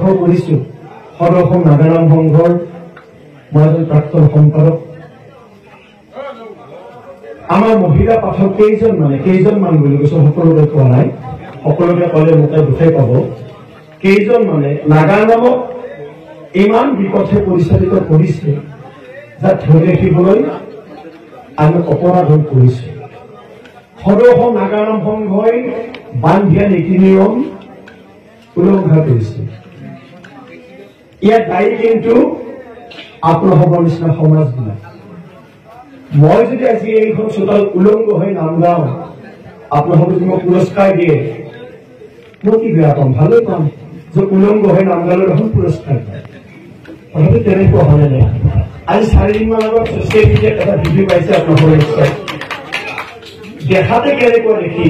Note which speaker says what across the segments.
Speaker 1: লক্ষ্য কৰিছো সদৌ নাগাৰাম সংঘৰ মই এজন প্ৰাক্তন সম্পাদক আমাৰ মহিলা পাঠক কেইজনমান বুলি কৈছো সকলোকে কোৱা নাই সকলোকে ক'লে মোকে দুখে পাব কেইজন মানে নাগাৰামক ইমান বিপথে পৰিচালিত কৰিছে যাক ধৰি ৰাখিবলৈ আমি অপৰাধ হৈ পৰিছো সদৌ নাগাৰাম সংঘই বান্ধিয়া নীতি নিয়ম উলংঘা কৰিছে ইয়াত দায়ী কিন্তু আপোনালোকৰ নিচিনা সমাজবিলাক মই যদি আজি এইখন চোতাল উলংঘ হৈ নাম গাওঁ আপোনালোকে যদি মোক পুৰস্কাৰ দিয়ে মই কি বেয়া পাম ভালেই পাম যে উলংঘ হৈ নাম গালে দেখোন পুৰস্কাৰ পায় কথাটো তেনেকুৱা হলে নাই আজি 4 দিনমান আগত ছচিয়েল মিডিয়াত এটা ভিডিঅ' পাইছে আপোনালোকৰ নিশ্চয় দেখাতে কেনেকুৱা দেখি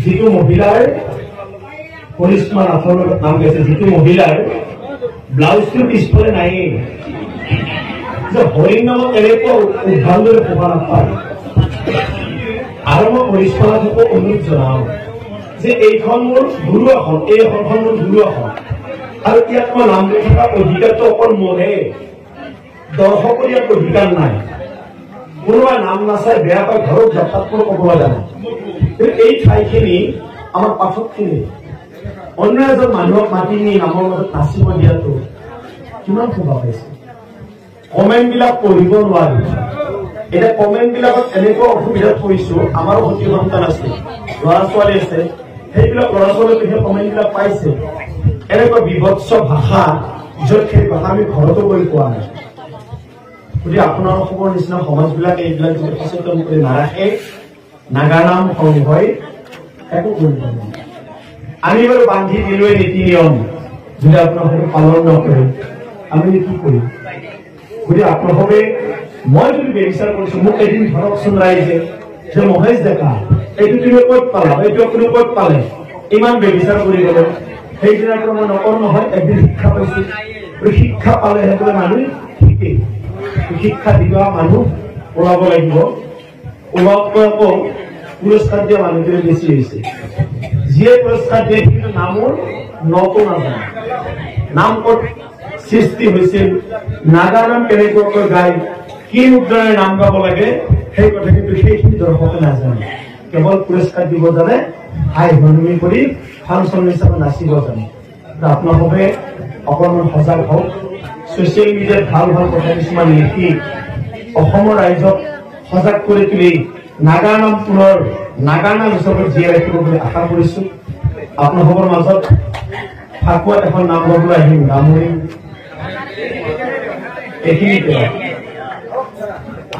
Speaker 1: যিটো মহিলাৰ কৰিশ্মা নাথৰ নাম গাইছে যিটো মহিলাৰ ব্লাউজটো পিছফালে নাই যে হৰিণ নামত এনেকুৱা উদ্ধাৰদৰে পোৱা নাপায় আৰু মই কৰিশ্মা নাথকো অনুৰোধ জনাওঁ যে এইখন মোৰ গুৰু আসন এই আসনখন মোৰ গুৰু আসন আৰু ইয়াত মই নাম লৈ থকা অধিকাৰটো অকল মোৰহে দৰ্শকৰ ইয়াত অধিকাৰ নাই কোনোবাই নাম নাচাই বেয়া পাই ঘৰত যাত্ৰাত ক'ব জানে এই ঠাইখিনি আমাৰ পাঠকখিনি অন্য এজন মানুহক মাতি নি নামৰ মাজত নাচিব দিয়াটো কিমান শোভা পাইছে কমেণ্ট বিলাক পঢ়িব নোৱাৰি এতিয়া কমেণ্ট বিলাকত এনেকুৱা অসুবিধাত পৰিছো আমাৰো সতি সন্তান আছে ল'ৰা ছোৱালী আছে সেইবিলাক ল'ৰা ছোৱালীয়ে সেই কমেণ্ট বিলাক পাইছে এনেকুৱা বিভৎস ভাষা য'ত সেই ভাষা আমি ঘৰতো কৰি পোৱা নাই গতিকে আপোনালোকৰ নিচিনা সমাজবিলাকে এইবিলাক যদি সচেতন কৰি নাৰাখে নাগাৰাম সংঘই একো কৰিব নোৱাৰে আমি বাৰু বান্ধি দিলোৱে নীতি নিয়ম যদি আপোনালোকে পালন নকৰে আমি কি কৰিম গতিকে আপোনালোকে মই যদি ব্যৱচাৰ কৰিছো মোক এদিন ধৰকচোন ৰাইজে যে মহেশ ডেকা এইটো তুমি ক'ত পালা এইটো আপুনি ক'ত পালে ইমান ব্যৱচাৰ কৰি গ'লে সেইদিনাৰ পৰা মই নকৰো নহয় একদিন শিক্ষা পাইছো শিক্ষা পালেহে বোলে মানুহ ঠিকেই শিক্ষা দিয়া মানুহ ওলাব লাগিব ওলোৱাতকৈ আকৌ পুৰস্কাৰ দিয়া মানুহটোৱে বেছি হৈছে যিয়ে পুৰস্কাৰ দিয়ে কিন্তু নামৰ নটো নাজানে নাম ক'ত সৃষ্টি হৈছিল নাগাৰাম কেনেকুৱাকৈ গাই কি মুদ্ৰাৰে নাম গাব লাগে সেই কথা কিন্তু সেইখিনি দৰ্শকে নাজানে কেৱল পুৰস্কাৰ দিব জানে হাই হনুমি কৰি ফাংচন হিচাপে নাচিব জানে আপোনালোকে অকণমান সজাগ হওক ছচিয়েল মিডিয়াত ভাল ভাল কথা কিছুমান লিখি অসমৰ ৰাইজক সজাগ কৰি তুলি নাগাৰাম পুনৰ নাগাৰাম হিচাপে জীয়াই ৰাখিব বুলি আশা কৰিছো আপোনালোকৰ মাজত ফাকুৱাত এখন নাম ল'বলৈ আহিম গামৰি এইখিনিতে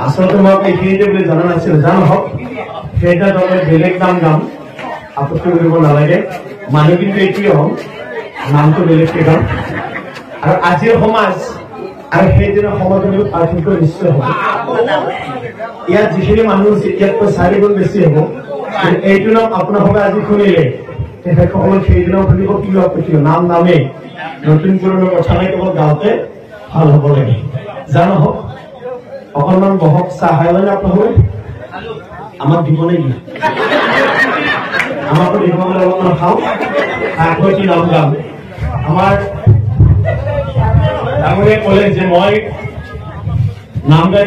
Speaker 1: আচলতে মই এইখিনিতে বুলি জনা নাছিলো জানো হওক সেইটা দলে বেলেগ নাম গাম আপত্তি কৰিব নালাগে মানুহ কিন্তু এইটোৱে হওক নামটো বেলেগকে গাম আৰু আজিৰ সমাজ আৰু সেইদিনা সমাজৰ লগত পাৰ্থক্য নিশ্চয় হ'ব ইয়াত যিখিনি মানুহ আছে ইয়াতকৈ 4 গুণ বেছি হ'ব এইটো নাম আপোনালোকে আজি শুনিলে তেখেতসকলক সেইদিনাও শুনিব কি আপত্তি নাম নামে নতুন পুৰণৰ কথা নাই কেৱল গাঁৱতে ভাল হ'ব লাগে জানো হওক অকণমান বহক চাহ খাই লয় আপোনালোকে আমাক দিব নেকি আমাকো দিব মানে অলপমান খাওঁ আকৌ কি নাম গাম আমাৰ ডাঙৰীয়া ক'লে যে মই নাম গাই